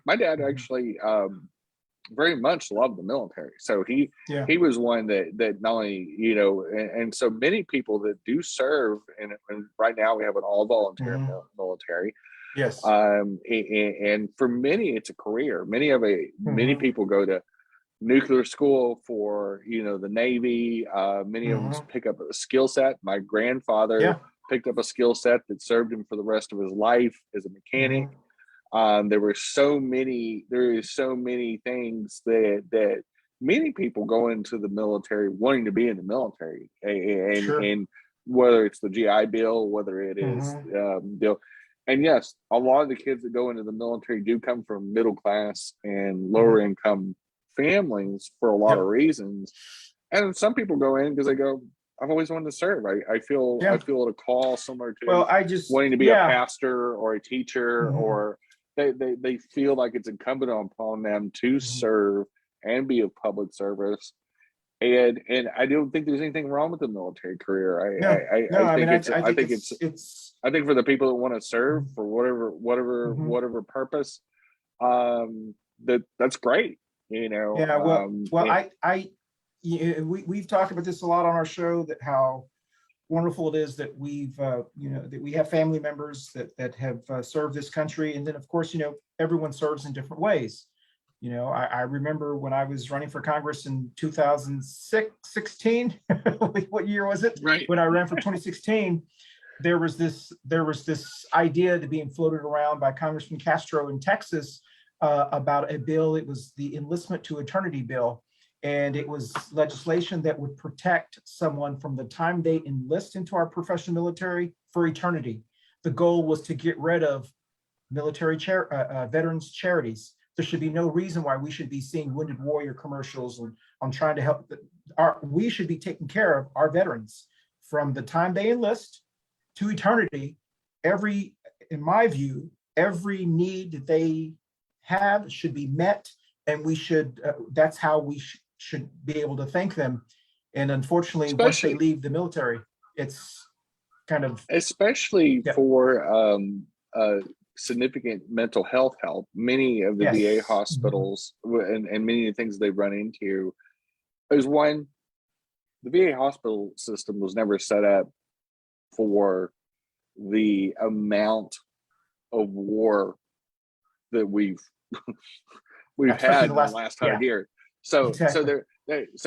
my dad actually very much loved the military. So he was one that not only, and so many people that do serve, and right now we have an all volunteer military. Yes. And for many, it's a career. Many people go to nuclear school for the Navy. Many of them pick up a skill set. My grandfather picked up a skill set that served him for the rest of his life as a mechanic. There is so many things that many people go into the military wanting to be in the military, and whether it's the GI Bill, whether it is Bill. And yes, a lot of the kids that go into the military do come from middle class and lower income families for a lot of reasons. And some people go in because they go, I've always wanted to serve. I feel a call similar to wanting to be a pastor or a teacher, or they feel like it's incumbent upon them to serve and be of public service. and I don't think there's anything wrong with the military career. I mean, I think it's I think for the people that want to serve Mhm. for whatever purpose, that's great. Yeah, And we've talked about this a lot on our show, that how wonderful it is that that we have family members that have served this country. And then, of course, everyone serves in different ways. I remember when I was running for Congress in 2016, what year was it? right. When I ran for 2016, there was this idea that being floated around by Congressman Castro in Texas about a bill. It was the Enlistment to Eternity bill. And it was legislation that would protect someone from the time they enlist into our professional military for eternity. The goal was to get rid of military veterans charities. There should be no reason why we should be seeing Wounded Warrior commercials on trying to help. We should be taking care of our veterans from the time they enlist to eternity. In my view, every need that they have should be met, and we should. That's how we should be able to thank them. And unfortunately, once they leave the military, it's kind of especially for significant mental health help. Many of the VA hospitals and many of the things they run into is one, the VA hospital system was never set up for the amount of war that we've had in the last 100 years. So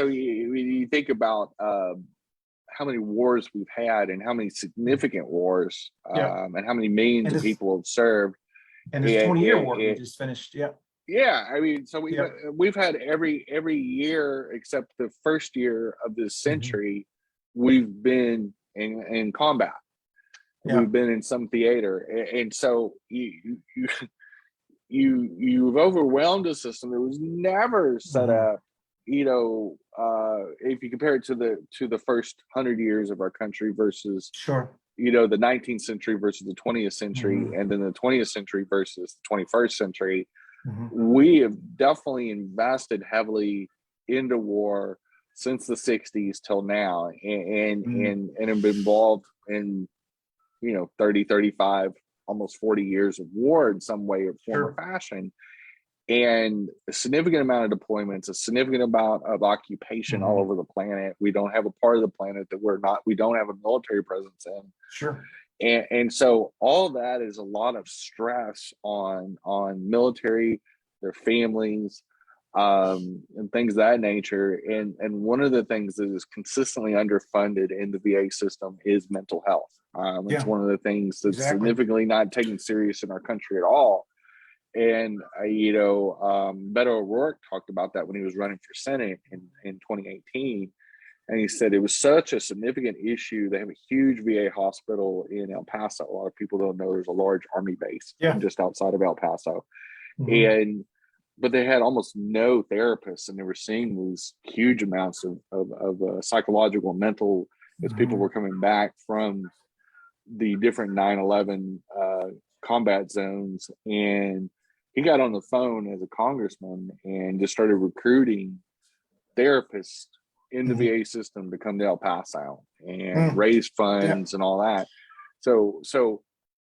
you think about how many wars we've had and how many significant wars and how many millions of people have served. And this 20-year war we just finished. Yeah, I mean, so we've had every year except the first year of this century, we've been in combat. We've been in some theater, and so you've overwhelmed a system that was never set up. If you compare it to the first 100 years of our country versus the 19th century versus the 20th century, and then the 20th century versus the 21st century, we have definitely invested heavily into war since the 60s till now, and have been involved in 30, 35, almost 40 years of war in some way or form or fashion, and a significant amount of deployments, a significant amount of occupation all over the planet. We don't have a part of the planet that we don't have a military presence in. And so all that is a lot of stress on military, their families, and things of that nature. And one of the things that is consistently underfunded in the VA system is mental health. It's one of the things that's significantly not taken serious in our country at all. And Beto O'Rourke talked about that when he was running for Senate in 2018. And he said it was such a significant issue. They have a huge VA hospital in El Paso. A lot of people don't know there's a large Army base just outside of El Paso. But they had almost no therapists, and they were seeing these huge amounts of psychological and mental as people were coming back from the different 9/11 combat zones. And he got on the phone as a congressman and just started recruiting therapists in the VA system to come to El Paso and raise funds and all that. So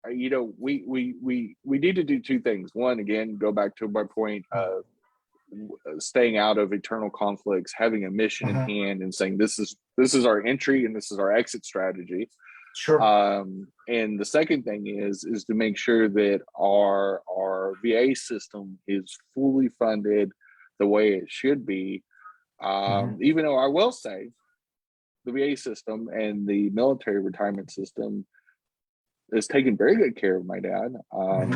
we need to do two things. One, again, go back to my point of staying out of eternal conflicts, having a mission in hand, and saying this is our entry and this is our exit strategy. And the second thing is to make sure that our VA system is fully funded the way it should be. Even though I will say the VA system and the military retirement system has taken very good care of my dad.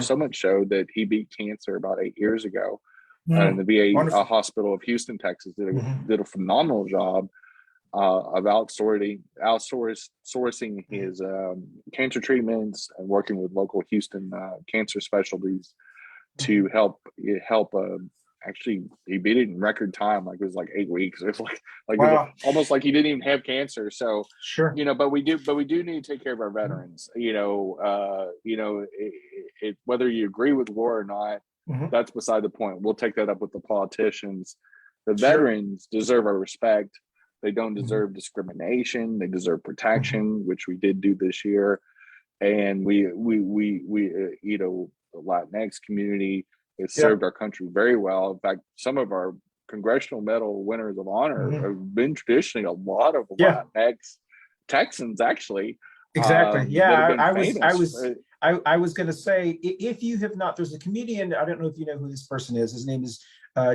So much so that he beat cancer about 8 years ago. And the VA hospital of Houston, Texas did a phenomenal job of outsourcing his cancer treatments and working with local Houston cancer specialties to help actually he beat it in record time. Like it was like 8 weeks. It's like it was almost like he didn't even have cancer. So but we do need to take care of our veterans. Whether you agree with war or not, that's beside the point. We'll take that up with the politicians. The veterans deserve our respect. They don't deserve discrimination. They deserve protection, which we did do this year. And we you know, the Latinx community has served our country very well. In fact, some of our Congressional Medal winners of honor have been traditionally a lot of Latinx Texans, actually. Exactly. Yeah, I was going to say, if you have not, there's a comedian. I don't know if you know who this person is. His name is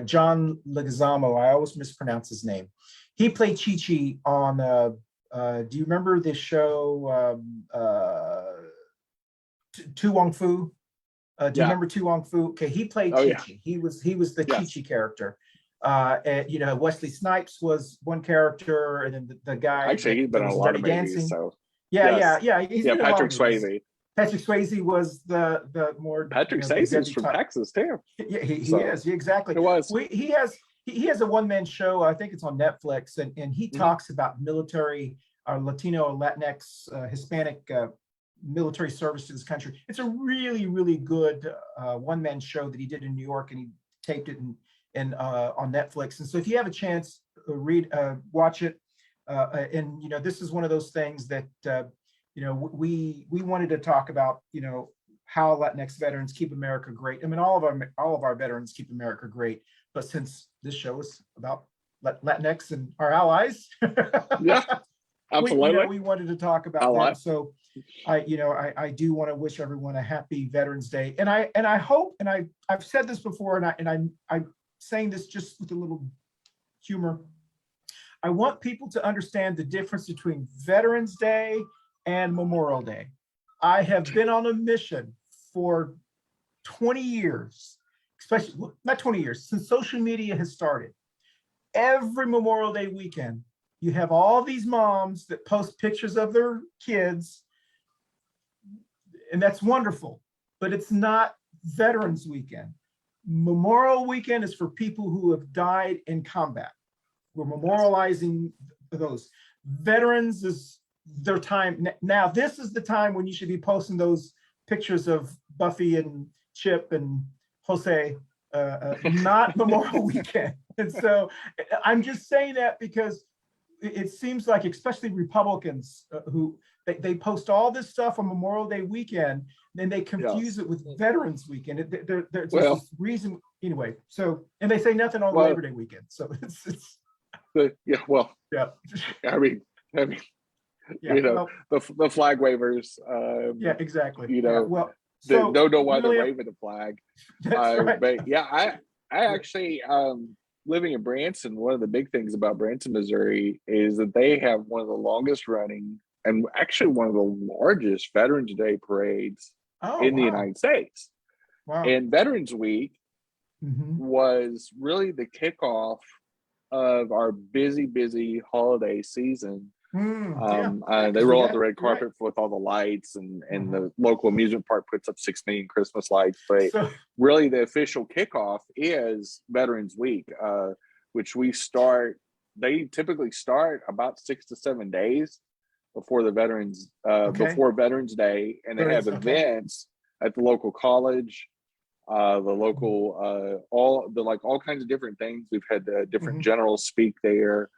John Leguizamo. I always mispronounce his name. He played Chi-Chi on. Do you remember this show? Tu Wong Fu. Do you remember Tu Wong Fu? Okay, he played Chi-Chi. He was the Chi-Chi character. And you know, Wesley Snipes was one character, and then the guy. Actually, he's been on a lot of movies. So He's Patrick Swayze. Patrick Swayze was the more. Patrick Swayze is from Texas too. Yeah, he is. Yeah, exactly. It was. He has a one-man show. I think it's on Netflix, and he talks about military, Latino, Latinx, Hispanic military service to this country. It's a really, really good one-man show that he did in New York, and he taped it in on Netflix. And so, if you have a chance, watch it. And you know, this is one of those things that you know, we wanted to talk about. You know, how Latinx veterans keep America great. I mean, all of our veterans keep America great. But since this show is about Latinx and our allies, absolutely, we wanted to talk about that. So, I do want to wish everyone a happy Veterans Day, and I hope, and I've said this before, and I'm saying this just with a little humor. I want people to understand the difference between Veterans Day and Memorial Day. I have been on a mission for 20 years, especially not 20 years, since social media has started. Every Memorial Day weekend, you have all these moms that post pictures of their kids, and that's wonderful, but it's not Veterans Weekend. Memorial Weekend is for people who have died in combat. We're memorializing those. Veterans is their time. Now, this is the time when you should be posting those pictures of Buffy and Chip and Jose, not Memorial Weekend. And so I'm just saying that because it seems like, especially Republicans who they post all this stuff on Memorial Day weekend, then they confuse it with Veterans Weekend. There's this reason anyway. So, and they say nothing on Labor Day weekend. So it's I mean, you know, the flag wavers. Exactly. You know, so don't know why they're waving the flag. That's right. But yeah, I actually living in Branson, one of the big things about Branson, Missouri is that they have one of the longest running and actually one of the largest Veterans Day parades in the United States. Wow. And Veterans Week was really the kickoff of our busy holiday season. They roll out the red carpet with all the lights, and the local amusement park puts up 6 million Christmas lights. But really, the official kickoff is Veterans Week, which they typically start about 6 to 7 days before the veterans, before Veterans Day, and they have events at the local college, the local, all kinds of different things. We've had different generals speak there.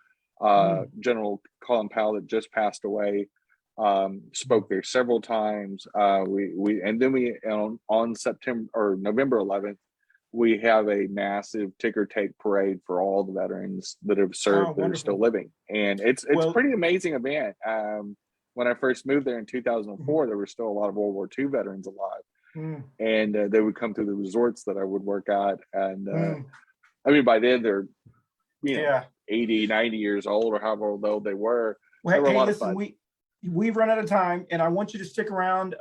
General Colin Powell, that just passed away, spoke there several times. On September or November 11th, we have a massive ticker tape parade for all the veterans that have served that are still living, and it's a pretty amazing event. When I first moved there in 2004, there were still a lot of World War II veterans alive, and they would come to the resorts that I would work at, and I mean, by then they're 80, 90 years old, or however old they were. Well, hey, listen, we've run out of time, and I want you to stick around.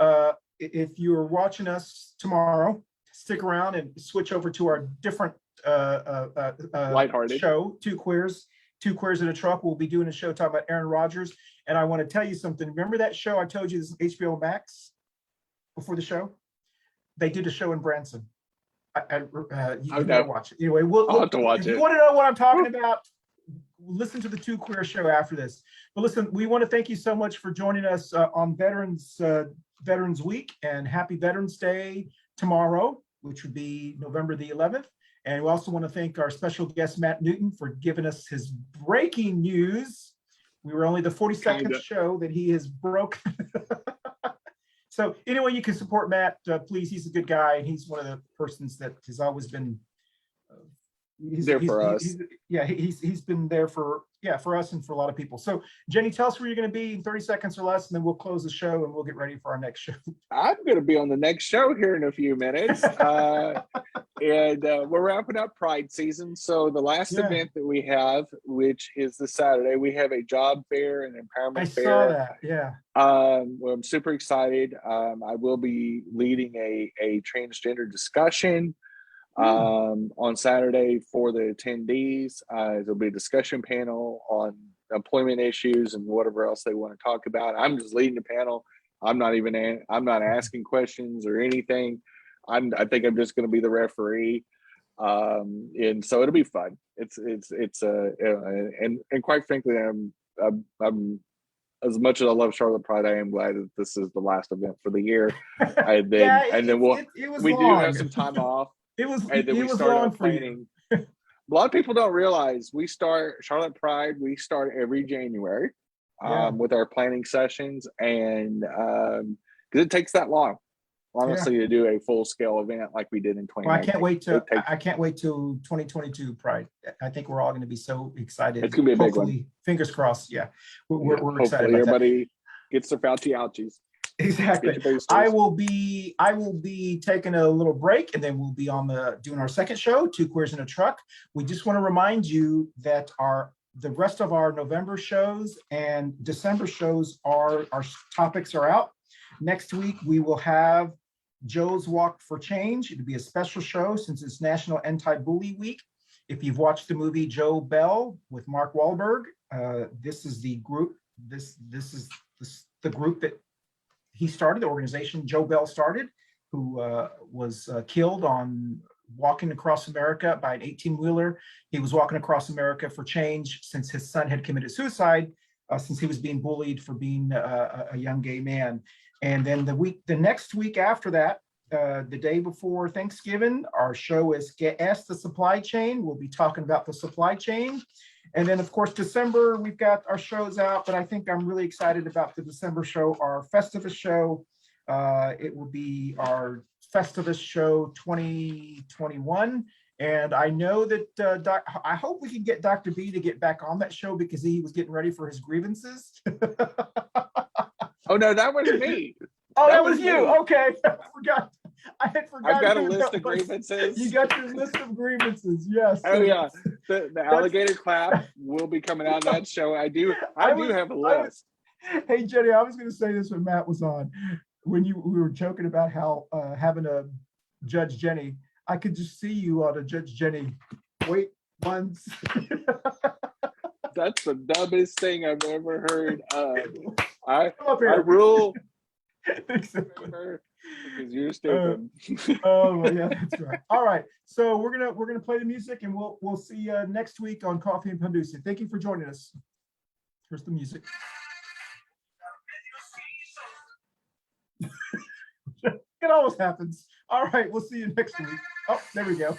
If you're watching us tomorrow, stick around and switch over to our different lighthearted show, Two Queers in a Truck. We'll be doing a show talking about Aaron Rodgers. And I want to tell you something. Remember that show I told you, this is HBO Max, before the show? They did a show in Branson. You gotta watch it. Anyway, I'll have to watch it. If you want to know what I'm talking about, listen to the Two Queer show after this. But listen, we want to thank you so much for joining us on Veterans Week, and happy Veterans Day tomorrow, which would be November the 11th. And we also want to thank our special guest, Matt Newton, for giving us his breaking news. We were only the 42nd show that he has broken. So anyway, you can support Matt, please. He's a good guy, and he's one of the persons that has always been there for us. He's been there for us and for a lot of people. So Jenny, tell us where you're going to be in 30 seconds or less, and then we'll close the show and we'll get ready for our next show. I'm going to be on the next show here in a few minutes. And we're wrapping up Pride season. So the last event that we have, which is this Saturday, we have a job fair and empowerment fair. I saw that, yeah. Well, I'm super excited. I will be leading a transgender discussion on Saturday for the attendees. There'll be a discussion panel on employment issues and whatever else they want to talk about. I'm just leading the panel. I'm not asking questions or anything. I think I'm just going to be the referee, and so it'll be fun. And quite frankly, I'm as much as I love Charlotte Pride, I am glad that this is the last event for the year. And then we do have some time off. It was our planning. A lot of people don't realize we start Charlotte Pride. We start every January with our planning sessions, and because it takes that long. Honestly, to do a full-scale event like we did in 2019. Well, I can't wait till 2022 Pride. I think we're all going to be so excited. It's going to be a big one. Fingers crossed. Yeah, we're excited. About everybody gets their Fauci ouchies. Exactly. I will be taking a little break, and then we'll be doing our second show, Two Queers in a Truck. We just want to remind you that the rest of our November shows and December shows our topics are out. Next week, we will have Joe's Walk for Change. It'll be a special show since it's National Anti-Bully Week. If you've watched the movie Joe Bell with Mark Wahlberg, this is the group. This is the group that he started, the organization Joe Bell started, who was killed on walking across America by an 18-wheeler. He was walking across America for change since his son had committed suicide, since he was being bullied for being a young gay man. And then the next week after that, the day before Thanksgiving, our show is Ask the Supply Chain. We'll be talking about the supply chain. And then, of course, December, we've got our shows out, but I think I'm really excited about the December show, our Festivus show. It will be our Festivus show 2021. And I know that I hope we can get Dr. B to get back on that show because he was getting ready for his grievances. Oh, no, that wasn't me. Oh, that was you. Okay. I had forgotten. I've got a list of grievances. You got your list of grievances. Yes. Oh, yeah. The alligator clap will be coming out of that show. I do have a list. Hey, Jenny, I was going to say this when Matt was on. When we were joking about how having a Judge Jenny, I could just see you on a Judge Jenny. Wait once. That's the dumbest thing I've ever heard. I rule. Exactly. Because you're stupid. Oh yeah, that's right. All right, so we're gonna play the music, and we'll see you next week on Coffee and Pan Dulce. Thank you for joining us. Here's the music. It always happens. All right, we'll see you next week. Oh, there we go.